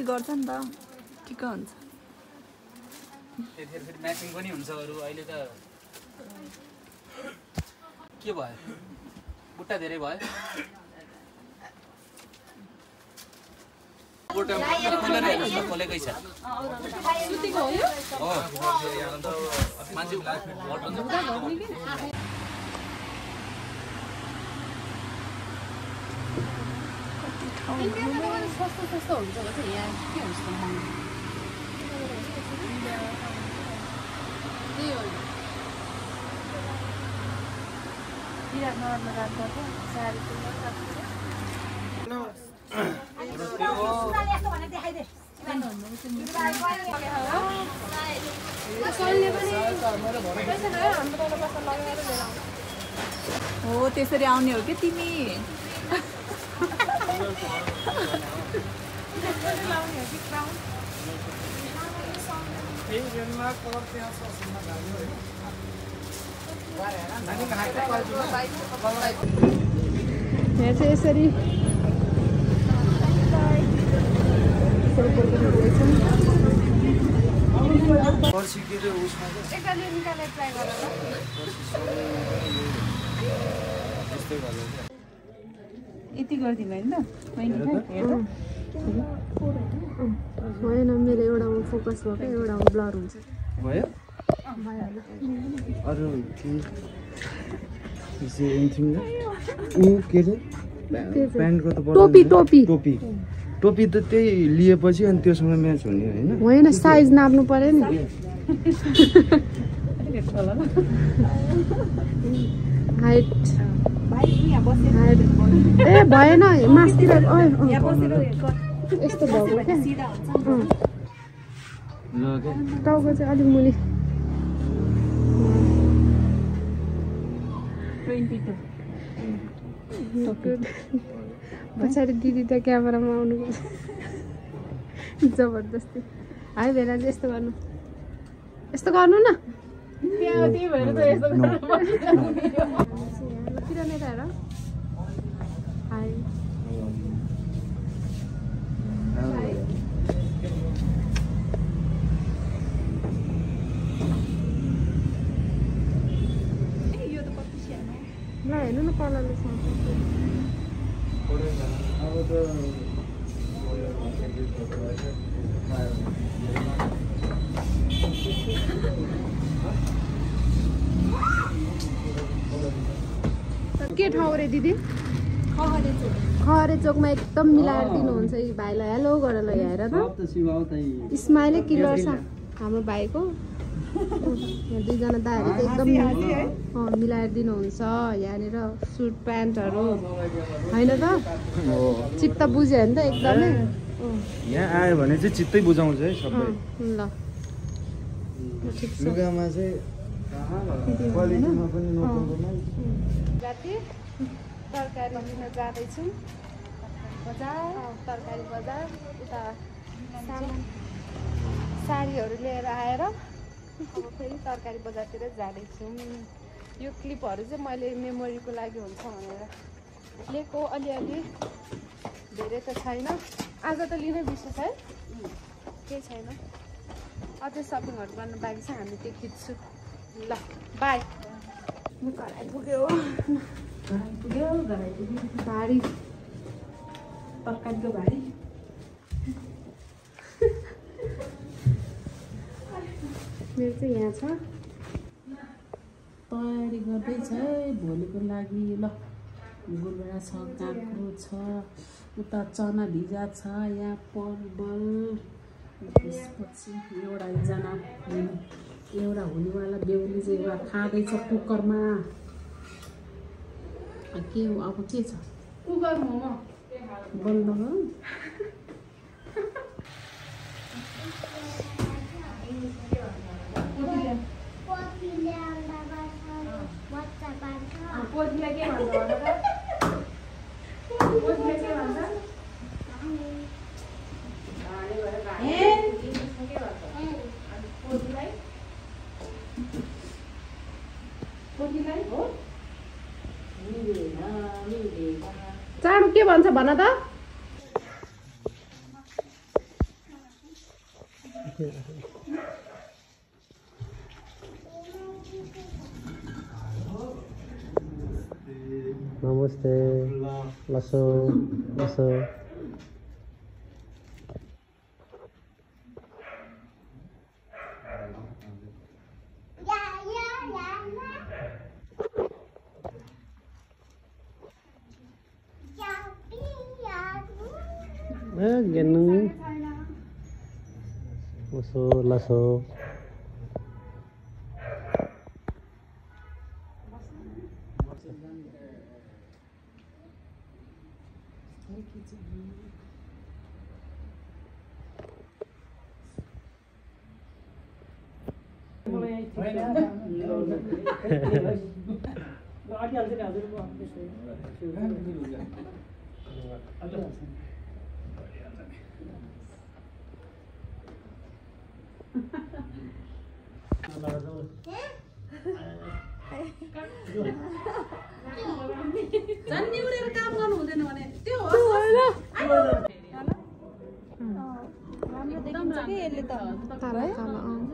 पछि गर्छ नि त ठिक हुन्छ फेरि म्याचिङ पनि हुन्छ अरु अहिले त के भयो बुट्टा धेरै भयो बुट्टा खोलेर हेर्नुस् त खोलेकै छ सुतिको हो यो हो मान्छे बटन सस्तो हुन्छ भने चाहिँ यहाँ के हुन्छ त महँगो त्यही हो विराटनगरमा राख्नुपर्छ साडी हो त्यसरी आउने हो कि तिमी यहाँ चाहिँ यसरी यति गरिदिनु होइन भएन मेरो एउटामा फोकस भएको एउटामा ब्लर हुन्छ भयो अरु के रे प्यान्टको त टोपी टोपी टोपी टोपी त त्यही लिएपछि अनि त्योसँग म्याच हुने हैन होइन साइज नाप्नु पर्यो नि हाइट ए भएन मास्तिर यस्तो भएको क्या टाउको चाहिँ अलिक मुनि 22 पछाडि दिदी त क्यामेरामा आउनु जबरजस्ती है भेना चाहिँ यस्तो गर्नु न त्यही भएर त यस्तो पिरामिड हेर हाय ल हेर्नु न कलरले के ठाउँ रे दिदी खहरे चोकमा एकदम मिलाएर दिनुहुन्छ यी भाइलाई हेलो गरेर हेर त स्माइलै क्लियर छ हाम्रो भाइको दुईजना दाहरू चाहिँ एकदम मिलाएर दिनुहुन्छ यहाँनिर सुट प्यान्टहरू होइन त चित्त बुझ्यो भने त एकदमै यहाँ आयो भने चाहिँ चित्तै बुझाउँछ है सबै ल लुगामा चाहिँ क्वालिटीमा पनि नोकम्प्रोमाइज राति तरकारी लिन जाँदैछौँ बजार तरकारी बजार उता साडीहरू लिएर आएर अब फेरि तरकारी बजारतिर जाँदैछौँ यो क्लिपहरू चाहिँ मैले मेमोरीको लागि हुन्छ भनेर लिएको अलिअलि धेरै त छैन आज त लिनै बिर्सेछ है केही छैन अझै सपिङहरू गर्नु बाँकी छ हामी त्यो खिच्छु ल बाई घर आइपुग्यो भारी तरकारीको भारी मेरो चाहिँ यहाँ छ तयारी गर्दैछ है भोलिको लागि ल गुलबरा छ काँक्रो छ उता चना भिजा छ यहाँ परवल त्यसपछि एउटा हुनेवाला बेहुली चाहिँ एउटा खाँदैछ कुकरमा के हो अब के छ कुकर मोमो बन्द गरौँ पोथीलाई के भन्छ चाँडो के भन्छ भन त नमस्ते लसो लसो गेनु लसो लसो जन्नी उडेर काम गर्नु हुँदैन भने त्यो हो एकदम राम्रो यसले त तारा तारा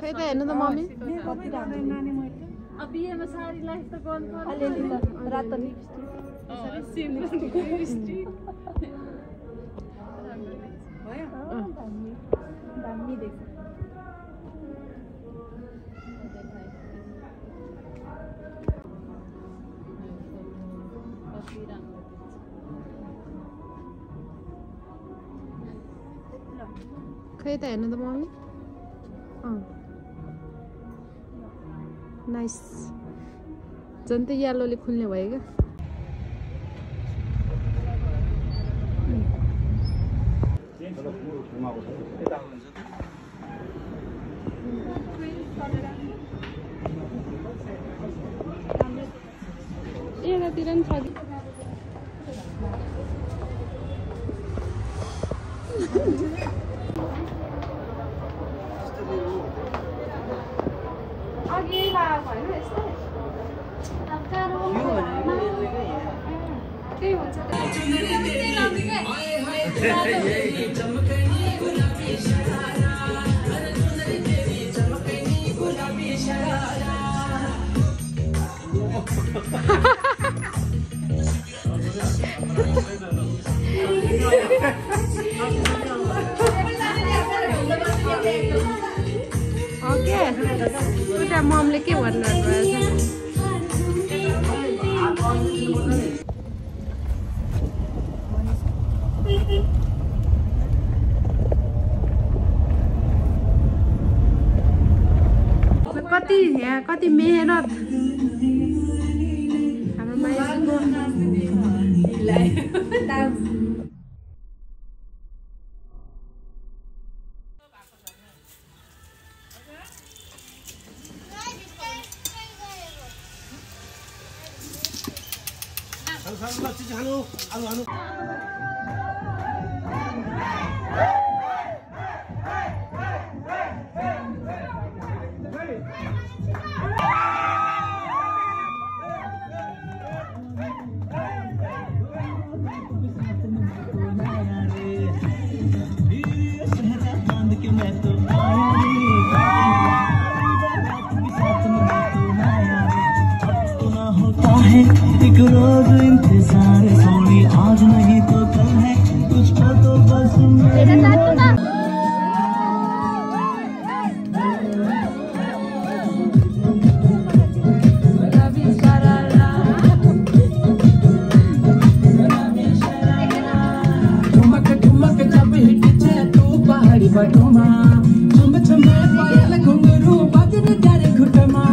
खै त हेर्नु त मम्मी कति राम्रो नानी मैले अब बिहेमा साडी लाइफ त गर्नु पर्छ अलिअलि त रातो लिपस्टिक लिपस्टिक भयो दामी देख्छ खै त हेर्नु त मम्मी नाइस झन् त यल्लोले खुल्ने भयो क्या यतातिर नि छ अघि लगाएको होइन यस्तो त्यही हुन्छ ओके उता ममले के भन्नुभएको कति यहाँ कति मेहनत हाम्रो माइजूको एक रोज इंतजार सोनी आज नहीं तो कल है कुछ तो बस ठुमक ठुमक जब हिट तू पहाड़ी बटोमा छम छम पायल घुंघरू बजर जारे घुटमा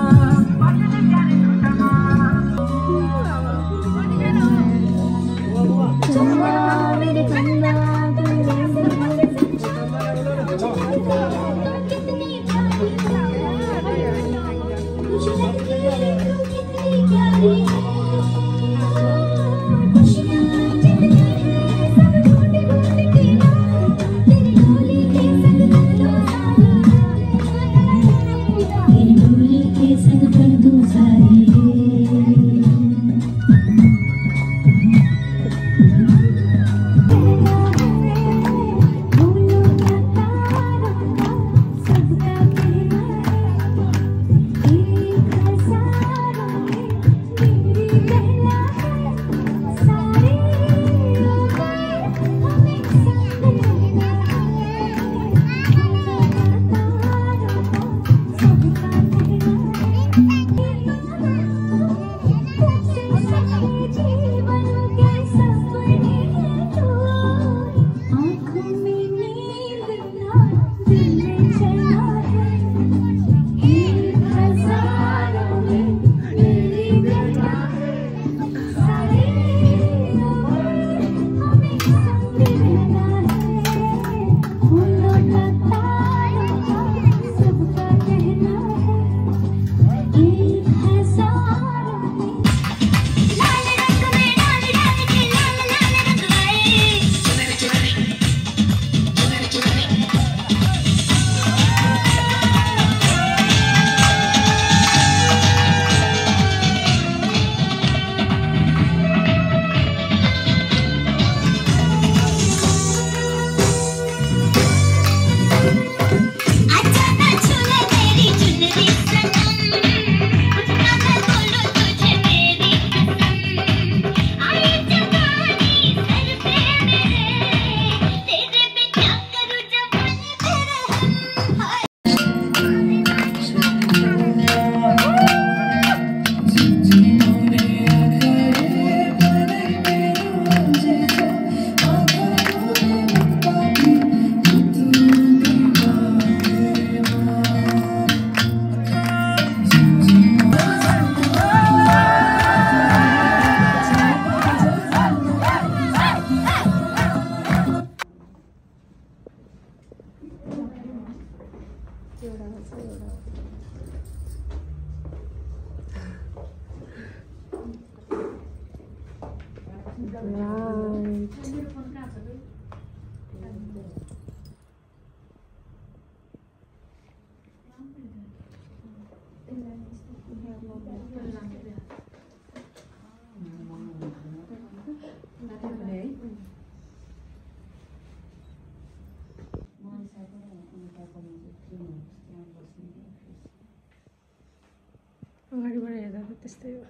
अगाडिबाट हेर्दा त त्यस्तै हो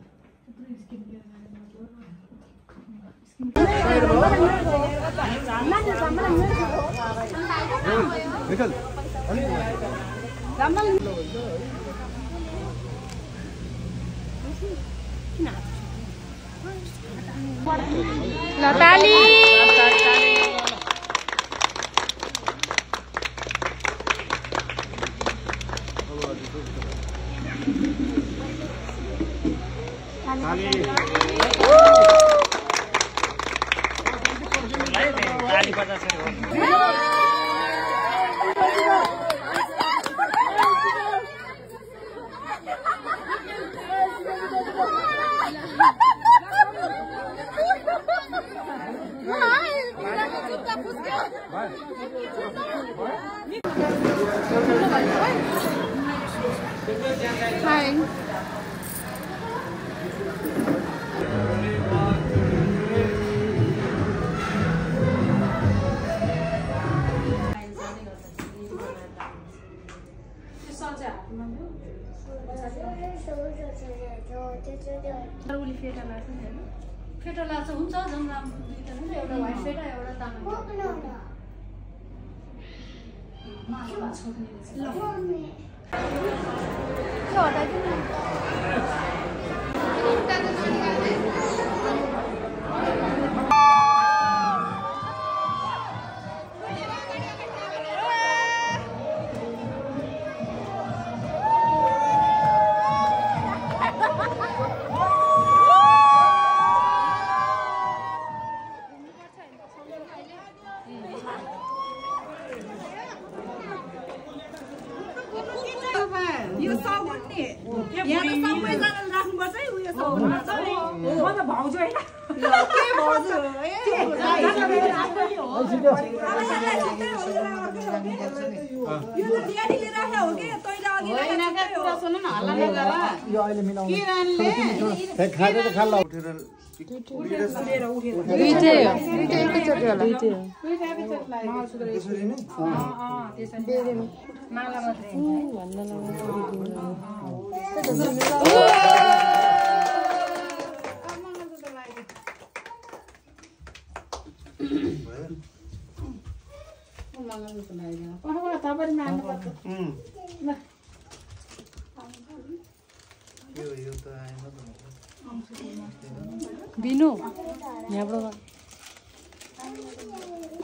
लताली Hi. फेटा लाग्छ हुन्छ झन् राम्रो एउटा व्हाइट फेटा एउटा तामाङ बिनु यहाँबाट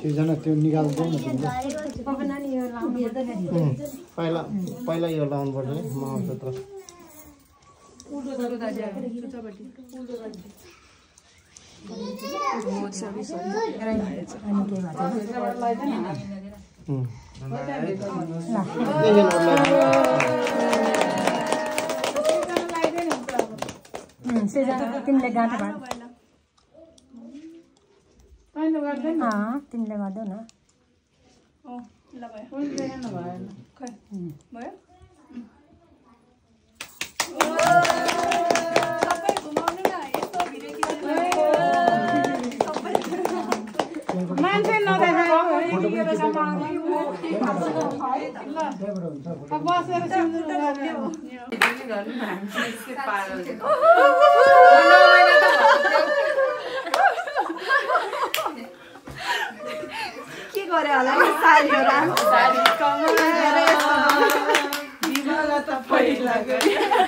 सिर्जना त्यो निकाल्दै न पहिला पहिला यो लाउनु पर्छ है मङ्गलसूत्र तिमीले गाँठो तिमीले गर्दै न मान्छे नदेखायो बसेर के गरे होला साडीहरु पहिला गरे